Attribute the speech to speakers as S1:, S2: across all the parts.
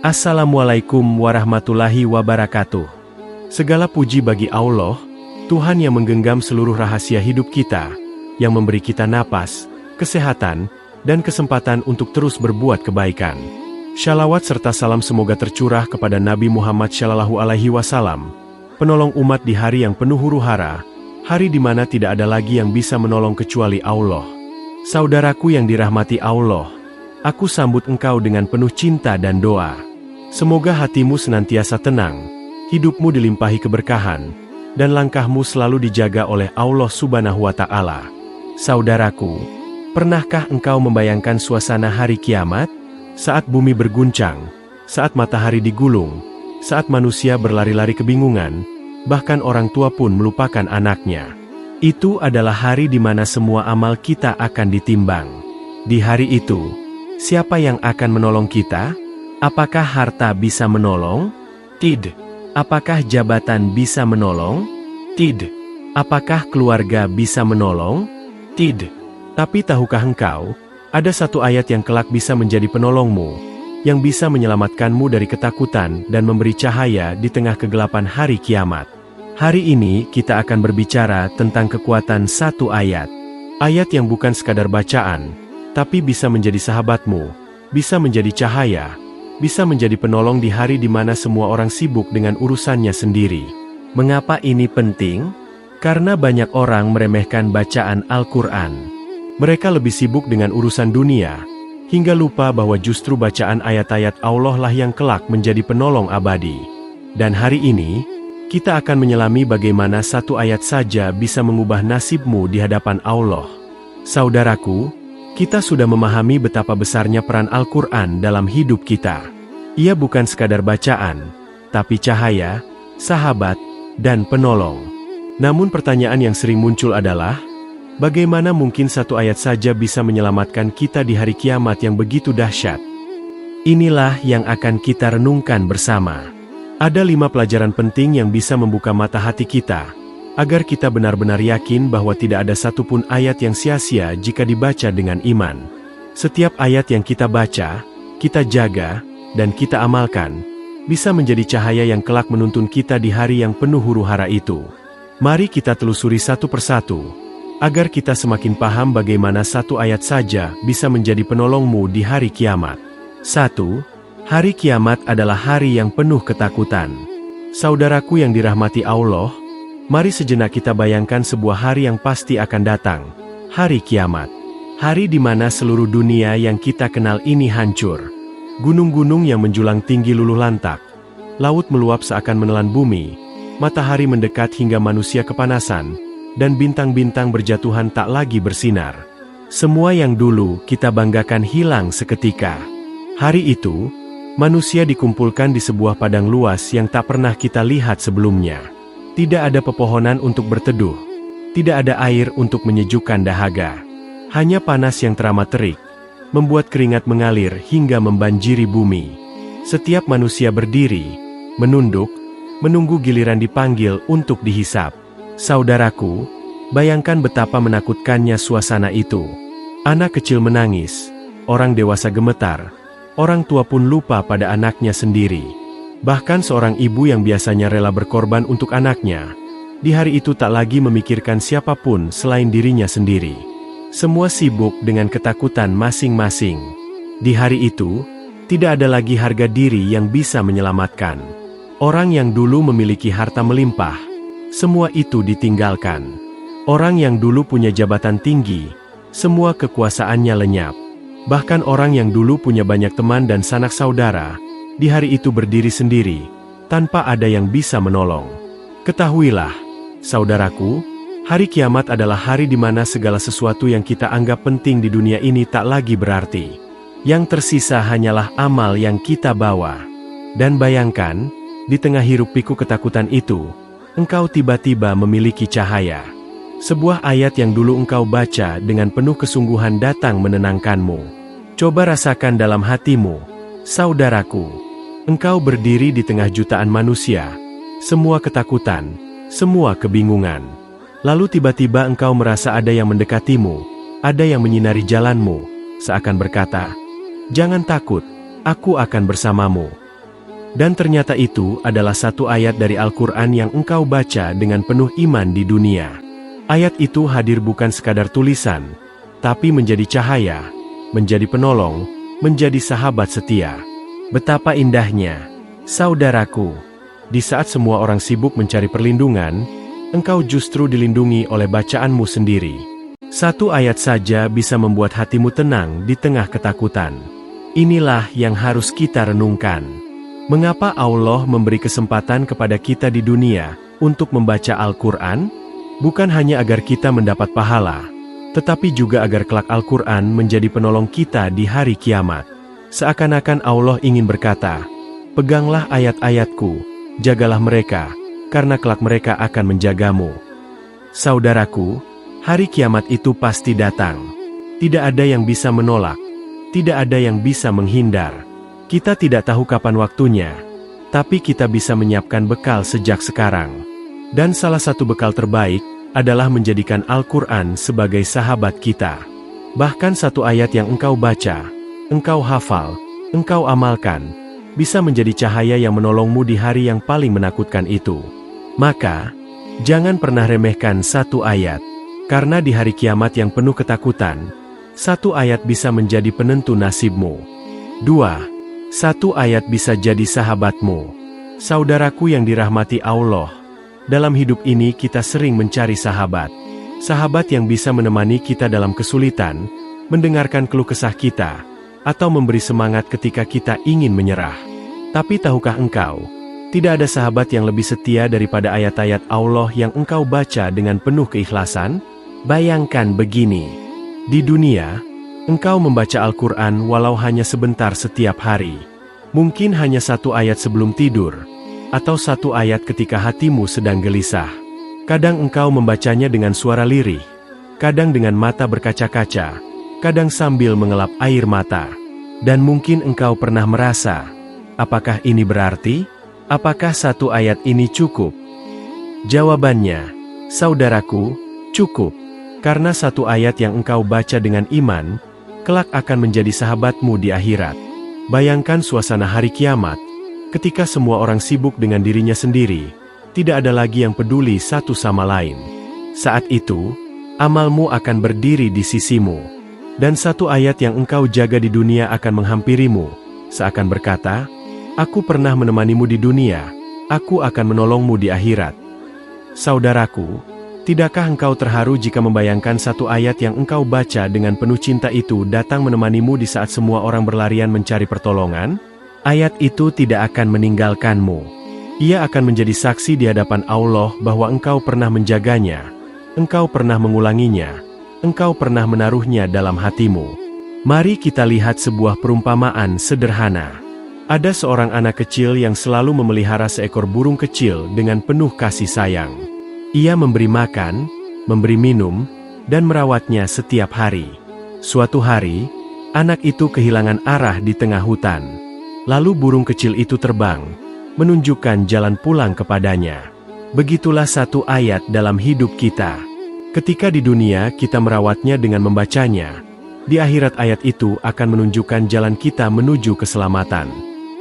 S1: Assalamualaikum warahmatullahi wabarakatuh. Segala puji bagi Allah, Tuhan yang menggenggam seluruh rahasia hidup kita, yang memberi kita napas, kesehatan, dan kesempatan untuk terus berbuat kebaikan. Shalawat serta salam semoga tercurah kepada Nabi Muhammad SAW, penolong umat di hari yang penuh huru-hara, hari di mana tidak ada lagi yang bisa menolong kecuali Allah. Saudaraku yang dirahmati Allah, aku sambut engkau dengan penuh cinta dan doa. Semoga hatimu senantiasa tenang, hidupmu dilimpahi keberkahan, dan langkahmu selalu dijaga oleh Allah Subhanahu wa Ta'ala. Saudaraku, pernahkah engkau membayangkan suasana hari kiamat? Saat bumi berguncang, saat matahari digulung, saat manusia berlari-lari kebingungan, bahkan orang tua pun melupakan anaknya. Itu adalah hari di mana semua amal kita akan ditimbang. Di hari itu, siapa yang akan menolong kita? Apakah harta bisa menolong? Tidak. Apakah jabatan bisa menolong? Tidak. Apakah keluarga bisa menolong? Tidak. Tapi tahukah engkau, ada satu ayat yang kelak bisa menjadi penolongmu, yang bisa menyelamatkanmu dari ketakutan dan memberi cahaya di tengah kegelapan hari kiamat. Hari ini kita akan berbicara tentang kekuatan satu ayat. Ayat yang bukan sekadar bacaan, tapi bisa menjadi sahabatmu, bisa menjadi cahaya, bisa menjadi penolong di hari di mana semua orang sibuk dengan urusannya sendiri. Mengapa ini penting? Karena banyak orang meremehkan bacaan Al-Quran. Mereka lebih sibuk dengan urusan dunia, hingga lupa bahwa justru bacaan ayat-ayat Allah lah yang kelak menjadi penolong abadi. Dan hari ini, kita akan menyelami bagaimana satu ayat saja bisa mengubah nasibmu di hadapan Allah. Saudaraku, kita sudah memahami betapa besarnya peran Al-Quran dalam hidup kita. Ia bukan sekadar bacaan, tapi cahaya, sahabat, dan penolong. Namun pertanyaan yang sering muncul adalah, bagaimana mungkin satu ayat saja bisa menyelamatkan kita di hari kiamat yang begitu dahsyat? Inilah yang akan kita renungkan bersama. Ada 5 pelajaran penting yang bisa membuka mata hati kita, agar kita benar-benar yakin bahwa tidak ada satupun ayat yang sia-sia jika dibaca dengan iman. Setiap ayat yang kita baca, kita jaga, dan kita amalkan, bisa menjadi cahaya yang kelak menuntun kita di hari yang penuh huru-hara itu. Mari kita telusuri satu persatu, agar kita semakin paham bagaimana satu ayat saja bisa menjadi penolongmu di hari kiamat. 1. Hari kiamat adalah hari yang penuh ketakutan. Saudaraku yang dirahmati Allah, mari sejenak kita bayangkan sebuah hari yang pasti akan datang, hari kiamat. Hari di mana seluruh dunia yang kita kenal ini hancur. Gunung-gunung yang menjulang tinggi luluh lantak, laut meluap seakan menelan bumi, matahari mendekat hingga manusia kepanasan, dan bintang-bintang berjatuhan tak lagi bersinar. Semua yang dulu kita banggakan hilang seketika. Hari itu, manusia dikumpulkan di sebuah padang luas yang tak pernah kita lihat sebelumnya. Tidak ada pepohonan untuk berteduh. Tidak ada air untuk menyejukkan dahaga. Hanya panas yang teramat terik, membuat keringat mengalir hingga membanjiri bumi. Setiap manusia berdiri, menunduk, menunggu giliran dipanggil untuk dihisap. Saudaraku, bayangkan betapa menakutkannya suasana itu. Anak kecil menangis, orang dewasa gemetar, orang tua pun lupa pada anaknya sendiri. Bahkan seorang ibu yang biasanya rela berkorban untuk anaknya, di hari itu tak lagi memikirkan siapapun selain dirinya sendiri. Semua sibuk dengan ketakutan masing-masing. Di hari itu, tidak ada lagi harga diri yang bisa menyelamatkan. Orang yang dulu memiliki harta melimpah, semua itu ditinggalkan. Orang yang dulu punya jabatan tinggi, semua kekuasaannya lenyap. Bahkan orang yang dulu punya banyak teman dan sanak saudara, di hari itu berdiri sendiri, tanpa ada yang bisa menolong. Ketahuilah, saudaraku, hari kiamat adalah hari di mana segala sesuatu yang kita anggap penting di dunia ini tak lagi berarti. Yang tersisa hanyalah amal yang kita bawa. Dan bayangkan, di tengah hiruk-pikuk ketakutan itu, engkau tiba-tiba memiliki cahaya. Sebuah ayat yang dulu engkau baca dengan penuh kesungguhan datang menenangkanmu. Coba rasakan dalam hatimu, saudaraku. Engkau berdiri di tengah jutaan manusia, semua ketakutan, semua kebingungan. Lalu tiba-tiba engkau merasa ada yang mendekatimu, ada yang menyinari jalanmu, seakan berkata, "Jangan takut, aku akan bersamamu." Dan ternyata itu adalah satu ayat dari Al-Quran yang engkau baca dengan penuh iman di dunia. Ayat itu hadir bukan sekadar tulisan, tapi menjadi cahaya, menjadi penolong, menjadi sahabat setia. Betapa indahnya, saudaraku, di saat semua orang sibuk mencari perlindungan, engkau justru dilindungi oleh bacaanmu sendiri. Satu ayat saja bisa membuat hatimu tenang di tengah ketakutan. Inilah yang harus kita renungkan. Mengapa Allah memberi kesempatan kepada kita di dunia untuk membaca Al-Quran? Bukan hanya agar kita mendapat pahala, tetapi juga agar kelak Al-Quran menjadi penolong kita di hari kiamat. Seakan-akan Allah ingin berkata, "Peganglah ayat-ayatku, jagalah mereka, karena kelak mereka akan menjagamu." Saudaraku, hari kiamat itu pasti datang. Tidak ada yang bisa menolak, tidak ada yang bisa menghindar. Kita tidak tahu kapan waktunya, tapi kita bisa menyiapkan bekal sejak sekarang. Dan salah satu bekal terbaik adalah menjadikan Al-Quran sebagai sahabat kita. Bahkan satu ayat yang engkau baca, engkau hafal, engkau amalkan, bisa menjadi cahaya yang menolongmu di hari yang paling menakutkan itu. Maka, jangan pernah remehkan satu ayat, karena di hari kiamat yang penuh ketakutan, satu ayat bisa menjadi penentu nasibmu. 2. Satu ayat bisa jadi sahabatmu. Saudaraku yang dirahmati Allah, dalam hidup ini kita sering mencari sahabat. Sahabat yang bisa menemani kita dalam kesulitan, mendengarkan keluh kesah kita, atau memberi semangat ketika kita ingin menyerah. Tapi tahukah engkau, tidak ada sahabat yang lebih setia daripada ayat-ayat Allah yang engkau baca dengan penuh keikhlasan? Bayangkan begini, di dunia, engkau membaca Al-Quran walau hanya sebentar setiap hari. Mungkin hanya satu ayat sebelum tidur, atau satu ayat ketika hatimu sedang gelisah. Kadang engkau membacanya dengan suara lirih, kadang dengan mata berkaca-kaca, kadang sambil mengelap air mata. Dan mungkin engkau pernah merasa, apakah ini berarti? Apakah satu ayat ini cukup? Jawabannya, saudaraku, cukup. Karena satu ayat yang engkau baca dengan iman, kelak akan menjadi sahabatmu di akhirat. Bayangkan suasana hari kiamat, ketika semua orang sibuk dengan dirinya sendiri, tidak ada lagi yang peduli satu sama lain. Saat itu, amalmu akan berdiri di sisimu, dan satu ayat yang engkau jaga di dunia akan menghampirimu, seakan berkata, "Aku pernah menemanimu di dunia, aku akan menolongmu di akhirat." Saudaraku, tidakkah engkau terharu jika membayangkan satu ayat yang engkau baca dengan penuh cinta itu datang menemanimu di saat semua orang berlarian mencari pertolongan? Ayat itu tidak akan meninggalkanmu. Ia akan menjadi saksi di hadapan Allah bahwa engkau pernah menjaganya, engkau pernah mengulanginya, engkau pernah menaruhnya dalam hatimu. Mari kita lihat sebuah perumpamaan sederhana. Ada seorang anak kecil yang selalu memelihara seekor burung kecil dengan penuh kasih sayang. Ia memberi makan, memberi minum, dan merawatnya setiap hari. Suatu hari, anak itu kehilangan arah di tengah hutan. Lalu burung kecil itu terbang, menunjukkan jalan pulang kepadanya. Begitulah satu ayat dalam hidup kita. Ketika di dunia kita merawatnya dengan membacanya, di akhirat ayat itu akan menunjukkan jalan kita menuju keselamatan.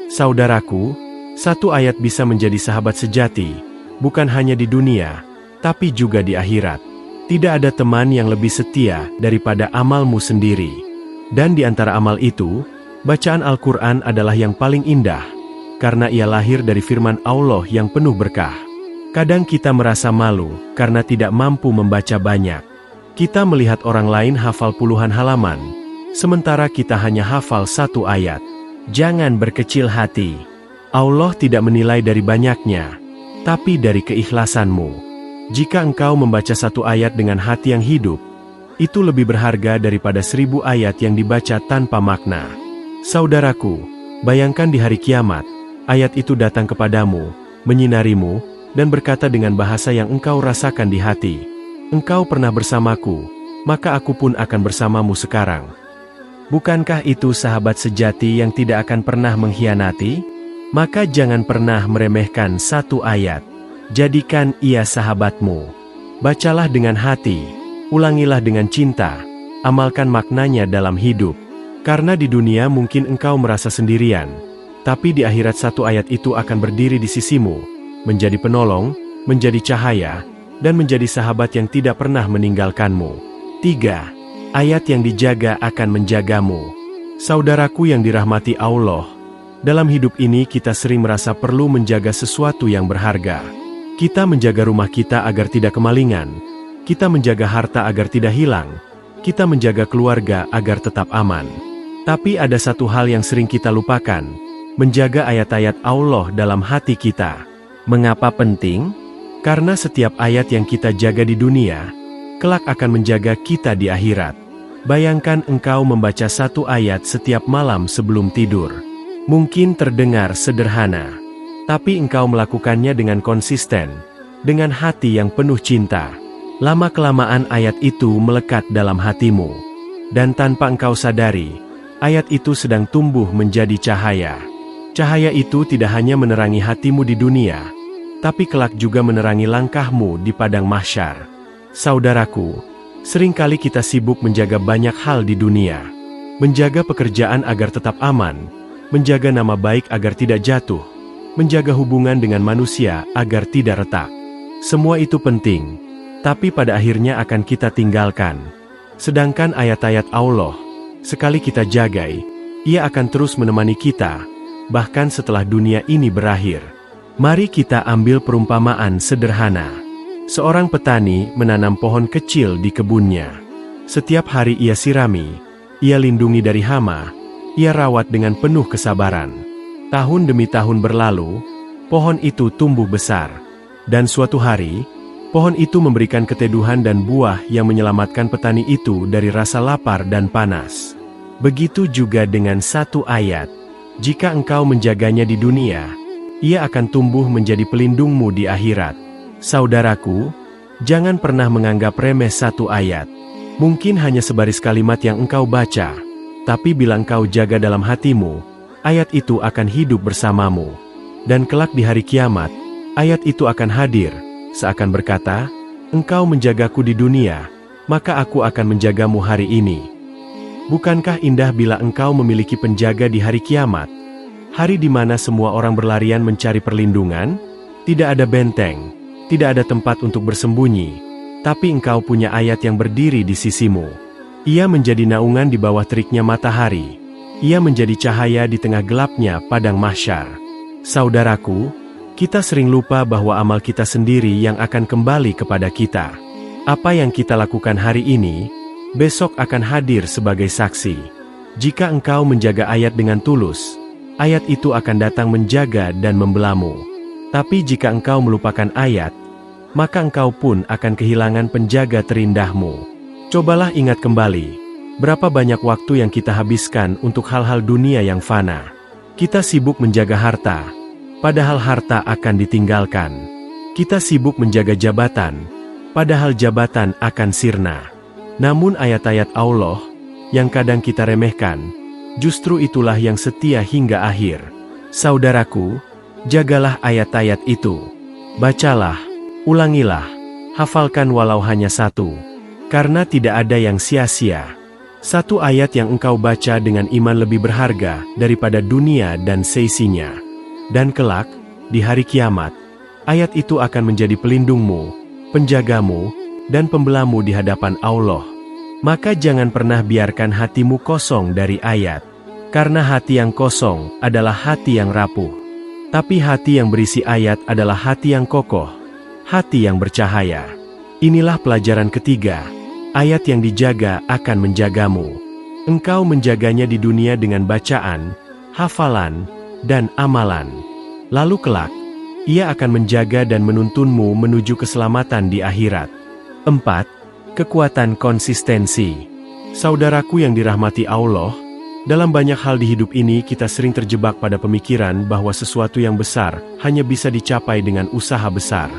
S1: Saudaraku, satu ayat bisa menjadi sahabat sejati, bukan hanya di dunia, tapi juga di akhirat. Tidak ada teman yang lebih setia daripada amalmu sendiri. Dan di antara amal itu, bacaan Al-Quran adalah yang paling indah, karena ia lahir dari firman Allah yang penuh berkah. Kadang kita merasa malu karena tidak mampu membaca banyak. Kita melihat orang lain hafal puluhan halaman, sementara kita hanya hafal satu ayat. Jangan berkecil hati. Allah tidak menilai dari banyaknya, tapi dari keikhlasanmu. Jika engkau membaca satu ayat dengan hati yang hidup, itu lebih berharga daripada 1000 ayat yang dibaca tanpa makna. Saudaraku, bayangkan di hari kiamat, ayat itu datang kepadamu, menyinarimu, dan berkata dengan bahasa yang engkau rasakan di hati, "Engkau pernah bersamaku, maka aku pun akan bersamamu sekarang." Bukankah itu sahabat sejati yang tidak akan pernah mengkhianati? Maka jangan pernah meremehkan satu ayat. Jadikan ia sahabatmu. Bacalah dengan hati, ulangilah dengan cinta, amalkan maknanya dalam hidup. Karena di dunia mungkin engkau merasa sendirian, Tapi di akhirat satu ayat itu akan berdiri di sisimu, menjadi penolong, menjadi cahaya, dan menjadi sahabat yang tidak pernah meninggalkanmu. 3. Ayat yang dijaga akan menjagamu. Saudaraku yang dirahmati Allah, dalam hidup ini kita sering merasa perlu menjaga sesuatu yang berharga. Kita menjaga rumah kita agar tidak kemalingan. Kita menjaga harta agar tidak hilang. Kita menjaga keluarga agar tetap aman. Tapi ada satu hal yang sering kita lupakan, menjaga ayat-ayat Allah dalam hati kita. Mengapa penting? Karena setiap ayat yang kita jaga di dunia, kelak akan menjaga kita di akhirat. Bayangkan engkau membaca satu ayat setiap malam sebelum tidur. Mungkin terdengar sederhana, tapi engkau melakukannya dengan konsisten, dengan hati yang penuh cinta. Lama-kelamaan ayat itu melekat dalam hatimu. Dan tanpa engkau sadari, ayat itu sedang tumbuh menjadi cahaya. Cahaya itu tidak hanya menerangi hatimu di dunia, tapi kelak juga menerangi langkahmu di padang mahsyar. Saudaraku, seringkali kita sibuk menjaga banyak hal di dunia. Menjaga pekerjaan agar tetap aman, menjaga nama baik agar tidak jatuh, menjaga hubungan dengan manusia agar tidak retak. Semua itu penting, tapi pada akhirnya akan kita tinggalkan. Sedangkan ayat-ayat Allah, sekali kita jagai, ia akan terus menemani kita, bahkan setelah dunia ini berakhir. Mari kita ambil perumpamaan sederhana. Seorang petani menanam pohon kecil di kebunnya. Setiap hari ia sirami, ia lindungi dari hama, ia rawat dengan penuh kesabaran. Tahun demi tahun berlalu, pohon itu tumbuh besar. Dan suatu hari, pohon itu memberikan keteduhan dan buah yang menyelamatkan petani itu dari rasa lapar dan panas. Begitu juga dengan satu ayat. Jika engkau menjaganya di dunia, ia akan tumbuh menjadi pelindungmu di akhirat. Saudaraku, jangan pernah menganggap remeh satu ayat. Mungkin hanya sebaris kalimat yang engkau baca, tapi bila engkau jaga dalam hatimu, ayat itu akan hidup bersamamu. Dan kelak di hari kiamat, ayat itu akan hadir, seakan berkata, engkau menjagaku di dunia, maka aku akan menjagamu hari ini. Bukankah indah bila engkau memiliki penjaga di hari kiamat? Hari di mana semua orang berlarian mencari perlindungan? Tidak ada benteng, tidak ada tempat untuk bersembunyi, tapi engkau punya ayat yang berdiri di sisimu. Ia menjadi naungan di bawah teriknya matahari. Ia menjadi cahaya di tengah gelapnya padang mahsyar. Saudaraku, kita sering lupa bahwa amal kita sendiri yang akan kembali kepada kita. Apa yang kita lakukan hari ini, besok akan hadir sebagai saksi. Jika engkau menjaga ayat dengan tulus, ayat itu akan datang menjaga dan membelamu. Tapi jika engkau melupakan ayat, maka engkau pun akan kehilangan penjaga terindahmu. Cobalah ingat kembali, berapa banyak waktu yang kita habiskan untuk hal-hal dunia yang fana. Kita sibuk menjaga harta, padahal harta akan ditinggalkan. Kita sibuk menjaga jabatan, padahal jabatan akan sirna. Namun ayat-ayat Allah, yang kadang kita remehkan, justru itulah yang setia hingga akhir. Saudaraku, jagalah ayat-ayat itu. Bacalah, ulangilah, hafalkan walau hanya satu. Karena tidak ada yang sia-sia. Satu ayat yang engkau baca dengan iman lebih berharga daripada dunia dan seisinya. Dan kelak, di hari kiamat, ayat itu akan menjadi pelindungmu, penjagamu, dan pembelamu di hadapan Allah. Maka jangan pernah biarkan hatimu kosong dari ayat. Karena hati yang kosong adalah hati yang rapuh. Tapi hati yang berisi ayat adalah hati yang kokoh, hati yang bercahaya. Inilah pelajaran ketiga, ayat yang dijaga akan menjagamu. Engkau menjaganya di dunia dengan bacaan, hafalan, dan amalan. Lalu kelak, ia akan menjaga dan menuntunmu menuju keselamatan di akhirat. 4. Kekuatan konsistensi. Saudaraku yang dirahmati Allah, dalam banyak hal di hidup ini kita sering terjebak pada pemikiran bahwa sesuatu yang besar hanya bisa dicapai dengan usaha besar.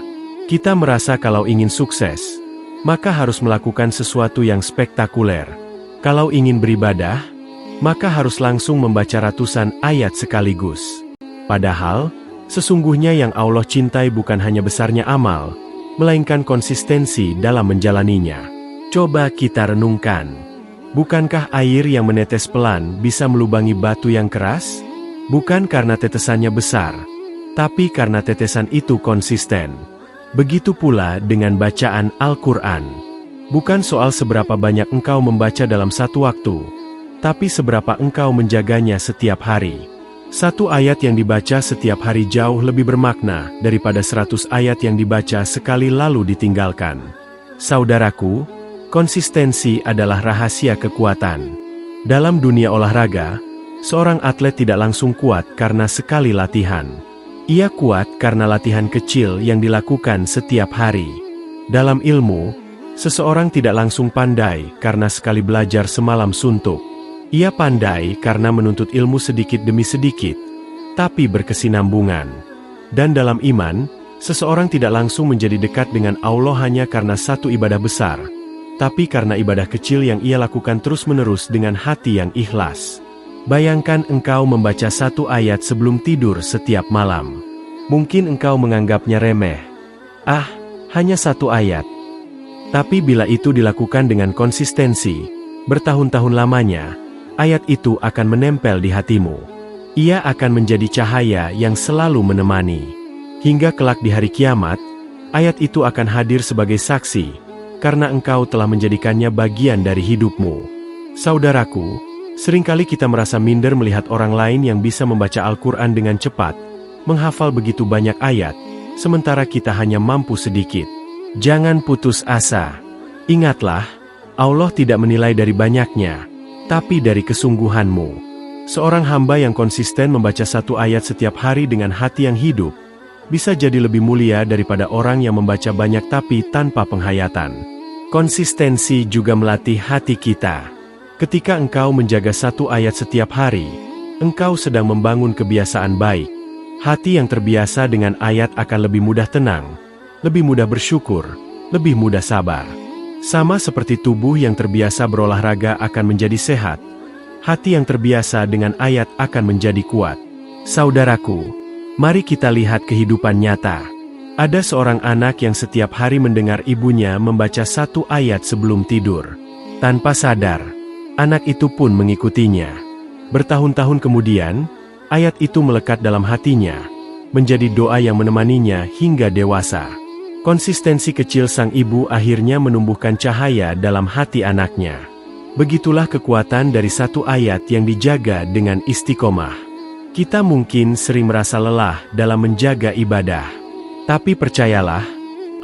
S1: Kita merasa kalau ingin sukses, maka harus melakukan sesuatu yang spektakuler. Kalau ingin beribadah, maka harus langsung membaca ratusan ayat sekaligus. Padahal, sesungguhnya yang Allah cintai bukan hanya besarnya amal, melainkan konsistensi dalam menjalaninya. Coba kita renungkan. Bukankah air yang menetes pelan bisa melubangi batu yang keras? Bukan karena tetesannya besar, tapi karena tetesan itu konsisten. Begitu pula dengan bacaan Al-Quran. Bukan soal seberapa banyak engkau membaca dalam satu waktu, tapi seberapa engkau menjaganya setiap hari. Satu ayat yang dibaca setiap hari jauh lebih bermakna daripada 100 ayat yang dibaca sekali lalu ditinggalkan. Saudaraku, konsistensi adalah rahasia kekuatan. Dalam dunia olahraga, seorang atlet tidak langsung kuat karena sekali latihan. Ia kuat karena latihan kecil yang dilakukan setiap hari. Dalam ilmu, seseorang tidak langsung pandai karena sekali belajar semalam suntuk. Ia pandai karena menuntut ilmu sedikit demi sedikit, tapi berkesinambungan. Dan dalam iman, seseorang tidak langsung menjadi dekat dengan Allah hanya karena satu ibadah besar, tapi karena ibadah kecil yang ia lakukan terus-menerus dengan hati yang ikhlas. Bayangkan engkau membaca satu ayat sebelum tidur setiap malam. Mungkin engkau menganggapnya remeh. Ah, hanya satu ayat. Tapi bila itu dilakukan dengan konsistensi, bertahun-tahun lamanya, ayat itu akan menempel di hatimu. Ia akan menjadi cahaya yang selalu menemani. Hingga kelak di hari kiamat, ayat itu akan hadir sebagai saksi, karena engkau telah menjadikannya bagian dari hidupmu. Saudaraku, seringkali kita merasa minder melihat orang lain yang bisa membaca Al-Quran dengan cepat, menghafal begitu banyak ayat, sementara kita hanya mampu sedikit. Jangan putus asa. Ingatlah, Allah tidak menilai dari banyaknya, tapi dari kesungguhanmu. Seorang hamba yang konsisten membaca satu ayat setiap hari dengan hati yang hidup, bisa jadi lebih mulia daripada orang yang membaca banyak tapi tanpa penghayatan. Konsistensi juga melatih hati kita. Ketika engkau menjaga satu ayat setiap hari, engkau sedang membangun kebiasaan baik. Hati yang terbiasa dengan ayat akan lebih mudah tenang, lebih mudah bersyukur, lebih mudah sabar. Sama seperti tubuh yang terbiasa berolahraga akan menjadi sehat, hati yang terbiasa dengan ayat akan menjadi kuat. Saudaraku, mari kita lihat kehidupan nyata. Ada seorang anak yang setiap hari mendengar ibunya membaca satu ayat sebelum tidur. Tanpa sadar, anak itu pun mengikutinya. Bertahun-tahun kemudian, ayat itu melekat dalam hatinya, menjadi doa yang menemaninya hingga dewasa. Konsistensi kecil sang ibu akhirnya menumbuhkan cahaya dalam hati anaknya. Begitulah kekuatan dari satu ayat yang dijaga dengan istiqomah. Kita mungkin sering merasa lelah dalam menjaga ibadah. Tapi percayalah,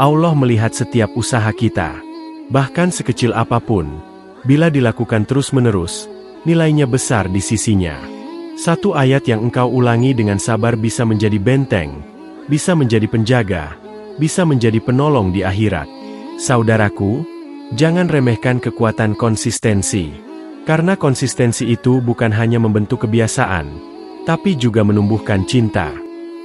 S1: Allah melihat setiap usaha kita. Bahkan sekecil apapun, bila dilakukan terus-menerus, nilainya besar di sisinya. Satu ayat yang engkau ulangi dengan sabar bisa menjadi benteng, bisa menjadi penjaga, bisa menjadi penolong di akhirat. Saudaraku, jangan remehkan kekuatan konsistensi. Karena konsistensi itu bukan hanya membentuk kebiasaan, tapi juga menumbuhkan cinta.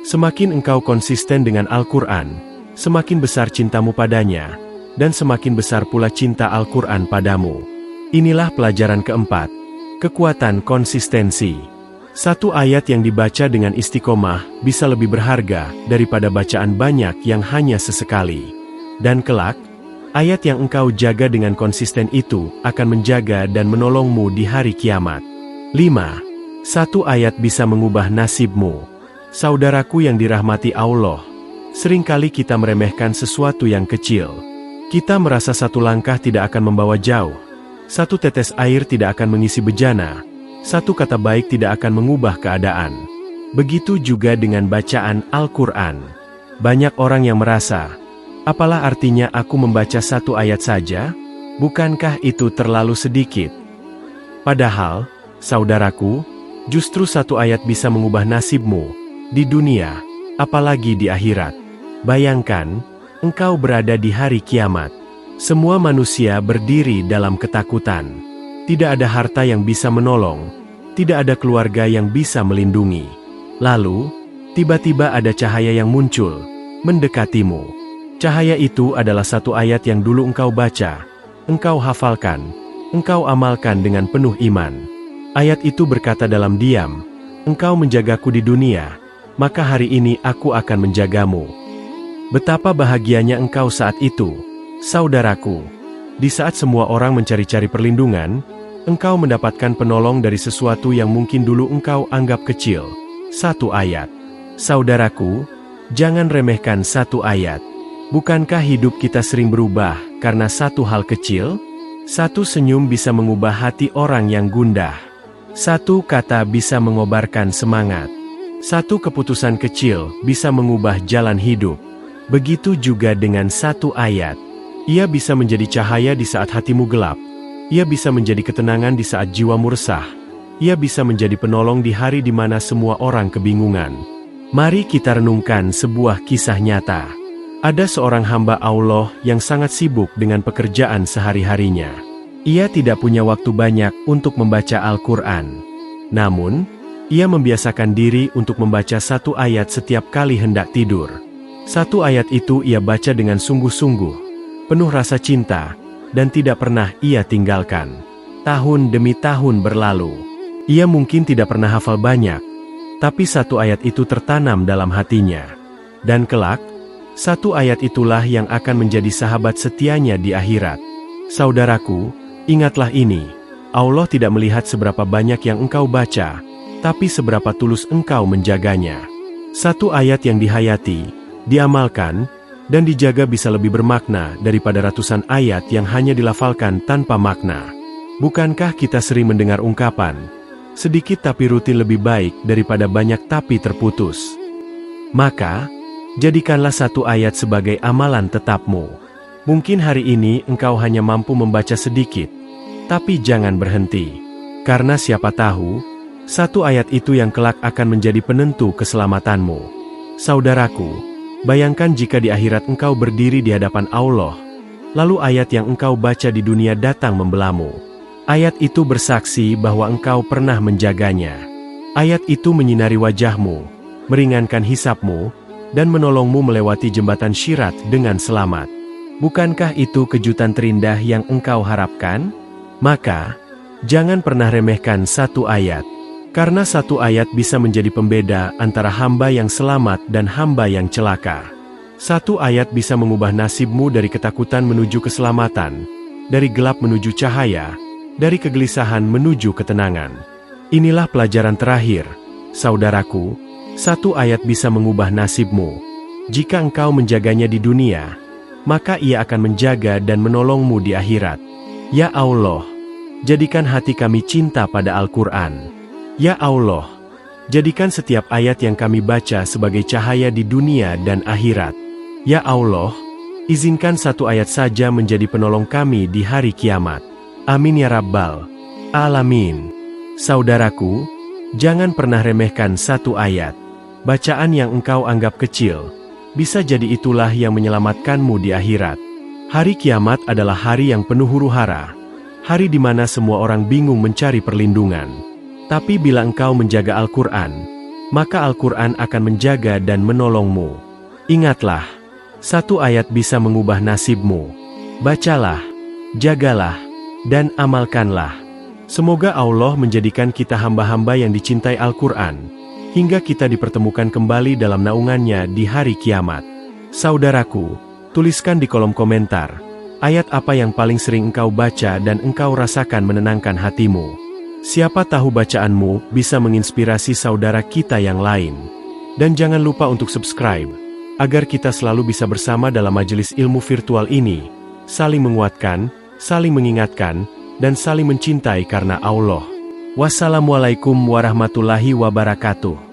S1: Semakin engkau konsisten dengan Al-Quran, semakin besar cintamu padanya, dan semakin besar pula cinta Al-Quran padamu. Inilah pelajaran keempat, kekuatan konsistensi. Satu ayat yang dibaca dengan istiqomah bisa lebih berharga daripada bacaan banyak yang hanya sesekali. Dan kelak, ayat yang engkau jaga dengan konsisten itu akan menjaga dan menolongmu di hari kiamat. 5. Satu ayat bisa mengubah nasibmu. Saudaraku yang dirahmati Allah, seringkali kita meremehkan sesuatu yang kecil. Kita merasa satu langkah tidak akan membawa jauh. Satu tetes air tidak akan mengisi bejana, satu kata baik tidak akan mengubah keadaan. Begitu juga dengan bacaan Al-Quran. Banyak orang yang merasa, apalah artinya aku membaca satu ayat saja? Bukankah itu terlalu sedikit? Padahal, saudaraku, justru satu ayat bisa mengubah nasibmu, di dunia, apalagi di akhirat. Bayangkan, engkau berada di hari kiamat. Semua manusia berdiri dalam ketakutan. Tidak ada harta yang bisa menolong, tidak ada keluarga yang bisa melindungi. Lalu, tiba-tiba ada cahaya yang muncul, mendekatimu. Cahaya itu adalah satu ayat yang dulu engkau baca, engkau hafalkan, engkau amalkan dengan penuh iman. Ayat itu berkata dalam diam, engkau menjagaku di dunia, maka hari ini aku akan menjagamu. Betapa bahagianya engkau saat itu, saudaraku. Di saat semua orang mencari-cari perlindungan, engkau mendapatkan penolong dari sesuatu yang mungkin dulu engkau anggap kecil. satu ayat. Saudaraku, jangan remehkan satu ayat. Bukankah hidup kita sering berubah karena satu hal kecil? Satu senyum bisa mengubah hati orang yang gundah. Satu kata bisa mengobarkan semangat. Satu keputusan kecil bisa mengubah jalan hidup. Begitu juga dengan satu ayat. Ia bisa menjadi cahaya di saat hatimu gelap. Ia bisa menjadi ketenangan di saat jiwamu resah. Ia bisa menjadi penolong di hari di mana semua orang kebingungan. Mari kita renungkan sebuah kisah nyata. Ada seorang hamba Allah yang sangat sibuk dengan pekerjaan sehari-harinya. Ia tidak punya waktu banyak untuk membaca Al-Quran. Namun, ia membiasakan diri untuk membaca satu ayat setiap kali hendak tidur. Satu ayat itu ia baca dengan sungguh-sungguh, penuh rasa cinta, dan tidak pernah ia tinggalkan. Tahun demi tahun berlalu. Ia mungkin tidak pernah hafal banyak, tapi satu ayat itu tertanam dalam hatinya. Dan kelak, satu ayat itulah yang akan menjadi sahabat setianya di akhirat. Saudaraku, ingatlah ini, Allah tidak melihat seberapa banyak yang engkau baca, tapi seberapa tulus engkau menjaganya. Satu ayat yang dihayati, diamalkan, dan dijaga bisa lebih bermakna daripada ratusan ayat yang hanya dilafalkan tanpa makna. Bukankah kita sering mendengar ungkapan, sedikit tapi rutin lebih baik daripada banyak tapi terputus? Maka, jadikanlah satu ayat sebagai amalan tetapmu. Mungkin hari ini engkau hanya mampu membaca sedikit, tapi jangan berhenti. Karena siapa tahu, satu ayat itu yang kelak akan menjadi penentu keselamatanmu. Saudaraku, bayangkan jika di akhirat engkau berdiri di hadapan Allah, lalu ayat yang engkau baca di dunia datang membelamu. Ayat itu bersaksi bahwa engkau pernah menjaganya. Ayat itu menyinari wajahmu, meringankan hisapmu, dan menolongmu melewati jembatan Syirat dengan selamat. Bukankah itu kejutan terindah yang engkau harapkan? Maka, jangan pernah remehkan satu ayat. Karena satu ayat bisa menjadi pembeda antara hamba yang selamat dan hamba yang celaka. Satu ayat bisa mengubah nasibmu dari ketakutan menuju keselamatan, dari gelap menuju cahaya, dari kegelisahan menuju ketenangan. Inilah pelajaran terakhir, saudaraku, satu ayat bisa mengubah nasibmu. Jika engkau menjaganya di dunia, maka ia akan menjaga dan menolongmu di akhirat. Ya Allah, jadikan hati kami cinta pada Al-Quran. Ya Allah, jadikan setiap ayat yang kami baca sebagai cahaya di dunia dan akhirat. Ya Allah, izinkan satu ayat saja menjadi penolong kami di hari kiamat. Amin ya Rabbal Alamin. Saudaraku, jangan pernah remehkan satu ayat. Bacaan yang engkau anggap kecil, bisa jadi itulah yang menyelamatkanmu di akhirat. Hari kiamat adalah hari yang penuh huru-hara. Hari di mana semua orang bingung mencari perlindungan. Tapi bila engkau menjaga Al-Quran, maka Al-Quran akan menjaga dan menolongmu. Ingatlah, satu ayat bisa mengubah nasibmu. Bacalah, jagalah, dan amalkanlah. Semoga Allah menjadikan kita hamba-hamba yang dicintai Al-Quran, hingga kita dipertemukan kembali dalam naungannya di hari kiamat. Saudaraku, tuliskan di kolom komentar, ayat apa yang paling sering engkau baca dan engkau rasakan menenangkan hatimu. Siapa tahu bacaanmu bisa menginspirasi saudara kita yang lain. Dan jangan lupa untuk subscribe, agar kita selalu bisa bersama dalam majelis ilmu virtual ini, saling menguatkan, saling mengingatkan, dan saling mencintai karena Allah. Wassalamualaikum warahmatullahi wabarakatuh.